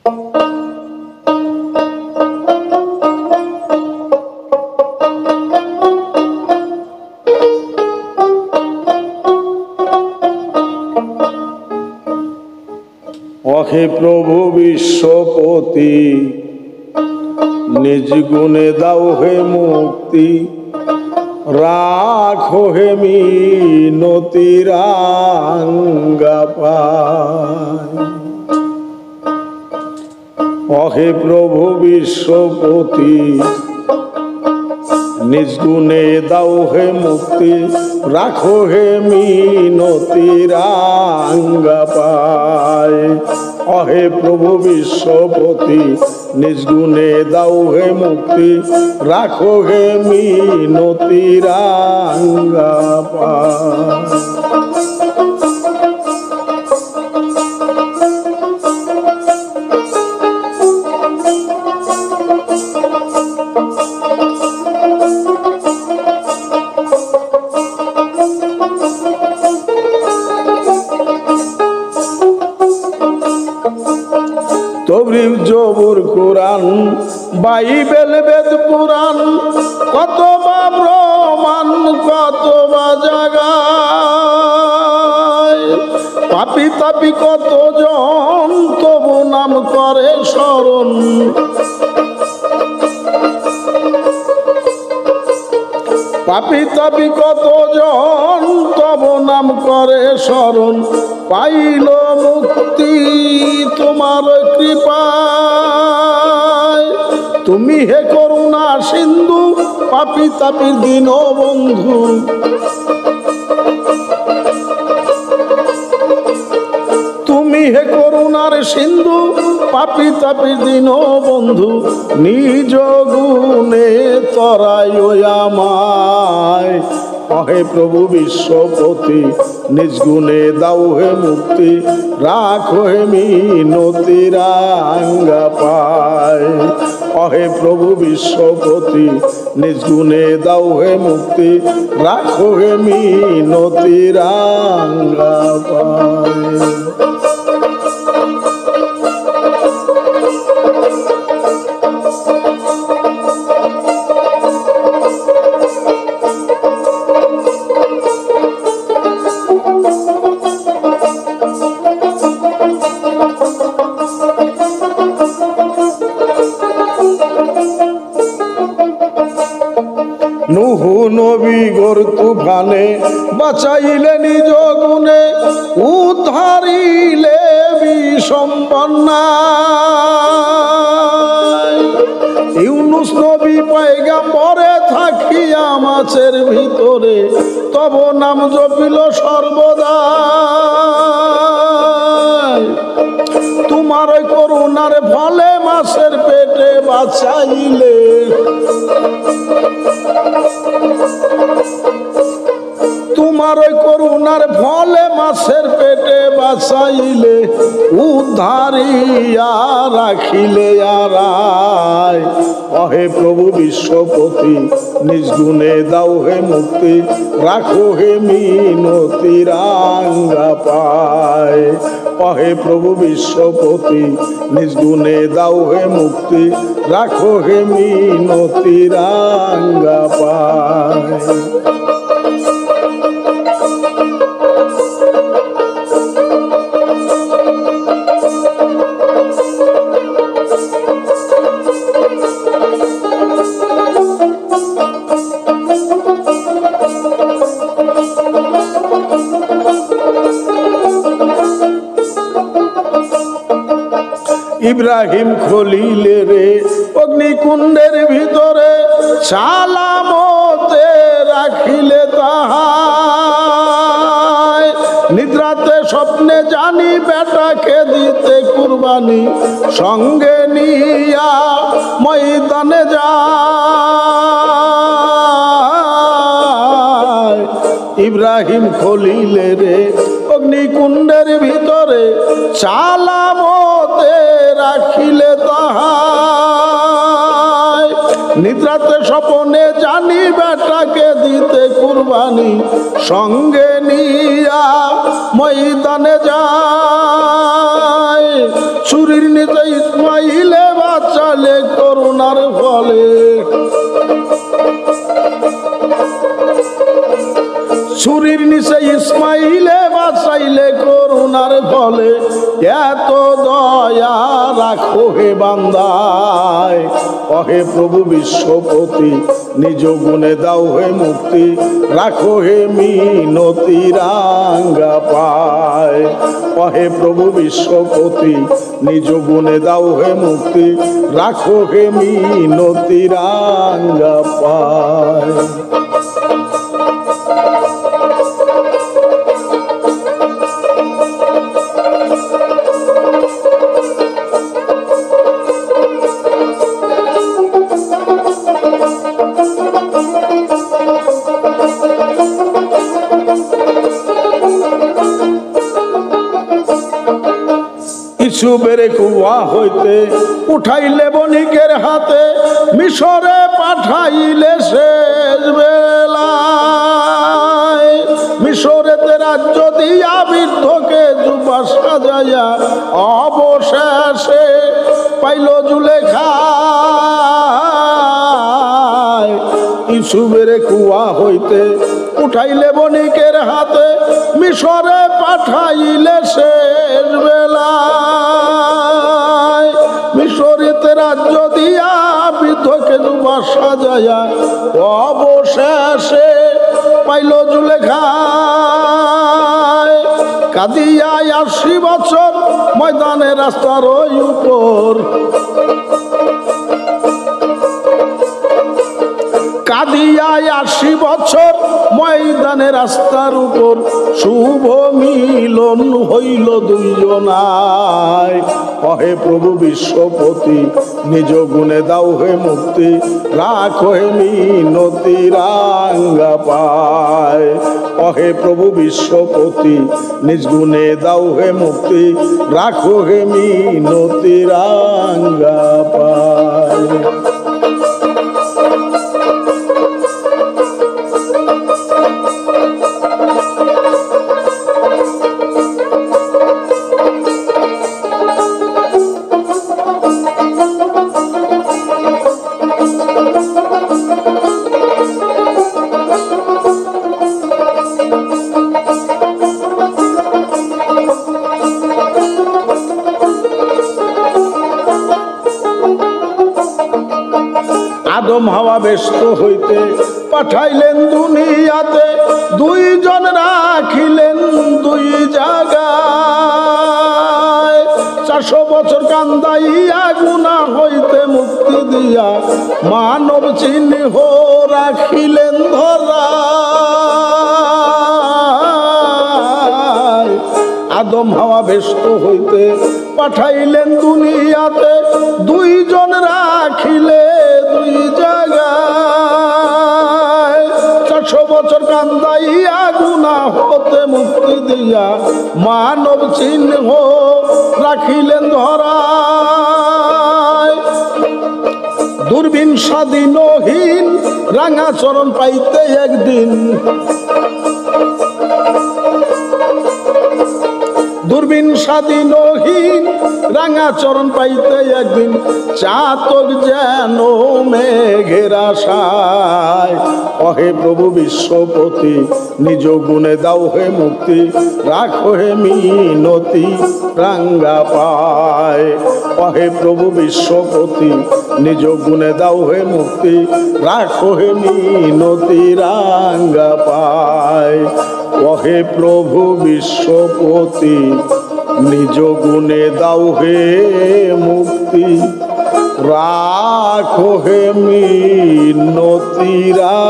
অহে প্রভু বিশ্বপতি, নিজ গুণে দাও হে মুক্তি, রাখো হে মিনতি রাঙ্গা পায়। অহে প্রভু বিশ্বপতি, নিজ গুণে দাও হে মুক্তি, রাখো হে মিনতি রাঙ্গা পায়। অহে প্রভু বিশ্বপতি, নিজ গুণে দাও হে মুক্তি, রাখো হে মিনতি রাঙ্গা পায়। তবরিব জবুর কুরআন, বাইবেল বেদ পুরাণ, কত বা প্রমাণ কত বা জায়গায়। পাপি তাপি কত জন তবু নাম করে স্মরণ, পাপি তাপি কত জন তবু নাম করে স্মরণ, পাইল মুক্তি তোমার কৃপায়। তুমি হে করুণা সিন্ধু, পাপি তাপির দীন বন্ধু। তুমি হে করুণার সিন্ধু, পাপি তাপির দীন বন্ধু। নিজ গুণে তরাই আমায়। অহে প্রভু বিশ্বপতি, নিজ গুণে দাও হে মুক্তি, রাখো হে মিনতি রাঙ্গা পায়। অহে প্রভু বিশ্বপতি, নিজ গুণে দাও হে মুক্তি, রাখো হে মিনতি রাঙ্গা পায়। নুহু নবী গোর তুফানে, বাঁচাইলে নিজ গুণে, উদ্ধারিলে বিষম বন্যায়। ইউনুস নবী পয়গম্বরে থাকিয়া মাছের ভিতরে, তব নাম জপিল সর্বদা। তোমার করুণার ফলে মাছের পেটে বাঁচাইলে, তোমার করুণার ফলে মাছের পেটে বাঁচাইলে, উদ্ধারিয়া রাখিলে আরায়। অহে প্রভু বিশ্বপতি, নিজ গুণে দাও হে মুক্তি, রাখো হে মিনতি রাঙ্গা পায়। অহে প্রভু বিশ্বপতি, নিজ গুণে দাও হে মুক্তি, রাখো হে মিনতি রাঙ্গা পায়। ইব্রাহিম খলিলে রে অগ্নিকুণ্ডের ভিতরে, সালামতে রাখিলে তাহায়। নিদ্রাতে স্বপ্নে জানি বেটাকে দিতে কুরবানি, সঙ্গে নিয়া ময়দানে যায়। ইব্রাহিম খলিলে রে অগ্নিকুণ্ডের ভিতরে, সালামতে রাখিলে তাহায়। নিদ্রাতে স্বপনে জানি বেটাকে দিতে কুরবানি, সঙ্গে নিয়া ময়দানে যায়। ছুরির নিচে ইসমাইলে বাঁচালে করুণার ফলে, ছুরির নিচে ইসমাইলে বাঁচাইলে করুণার ফলে, এত দয়া রাখো হে বান্দায়। অহে প্রভু বিশ্বপতি নিজ গুণে দাও হে মুক্তি, রাখো হে মিনতি রাঙ্গা পায়। অহে প্রভু বিশ্বপতি নিজ গুণে দাও হে মুক্তি, রাখো হে মিনতি রাঙ্গা পায়। ইউসুফের কুয়া হইতে উঠাইলে বণিকের হাতে, মিশরে পাঠাইলে শেষ বেলায়। মিশরেতে রাজ্য দিয়া বৃদ্ধকে যুবা সাজাইয়া, অবশেষে পাইল জুলেখা। ইউসুফের কুয়া হইতে উঠাইলে বণিকের হাতে, মিশরে পাঠাইলে শেষ বেলায়। মিশরেতে রাজ্য দিয়া বৃদ্ধকে যুবা সাজাইয়া, অবশেষে পাইল জুলেখা। কাঁদিয়া 80 বছর ময়দানে রাস্তার ওই উপর, কাঁদিয়া 80 বছর ময়দানে রাস্তার উপর, শুভ মিলন হইল দুইজনায়। অহে প্রভু বিশ্বপতি নিজ গুণে দাও হে মুক্তি, রাখো হে মিনতি রাঙ্গা পায়। অহে প্রভু বিশ্বপতি নিজ গুণে দাও হে মুক্তি, রাখো হে মিনতি রাঙ্গা পায়। আদম হাওয়া ব্যস্ত হইতে পাঠাইলেন দুনিয়াতে, দুইজন রাখিলেন দুই জায়গায়। 400 বছর কান্দাইয়া গুনাহ হইতে মুক্তি দিয়া, মানব চিহ্ন রাখিলেন ধরায়। আদম হাওয়া ব্যস্ত হইতে পাঠাইলেন দুনিয়াতে, দুইজন রাখিলে দুই জায়গায়। 400 বছর কান্দাইয়া গুনাহ হতে মুক্তি দিয়া, মানব চিহ্ন রাখিলেন ধরায়। দূরবীন স্বাধীনহীন রাঙা চরণ পাইতে একদিন, দূরবীন স্বাধীনহীন রাঙা চরণ পাইতে একদিন, চাতক যেন মেঘের আশায়। অহে প্রভু বিশ্বপতি নিজ গুণে দাও হে মুক্তি, রাখো হে মিনতি রাঙ্গা পায়। অহে প্রভু বিশ্বপতি নিজ গুণে দাও হে মুক্তি, রাখো হে মিনতি রাঙ্গা পায়। অহে প্রভু বিশ্বপতি নিজ গুণে দাও হে মুক্তি, রাখো হে মিনতি রাঙ্গা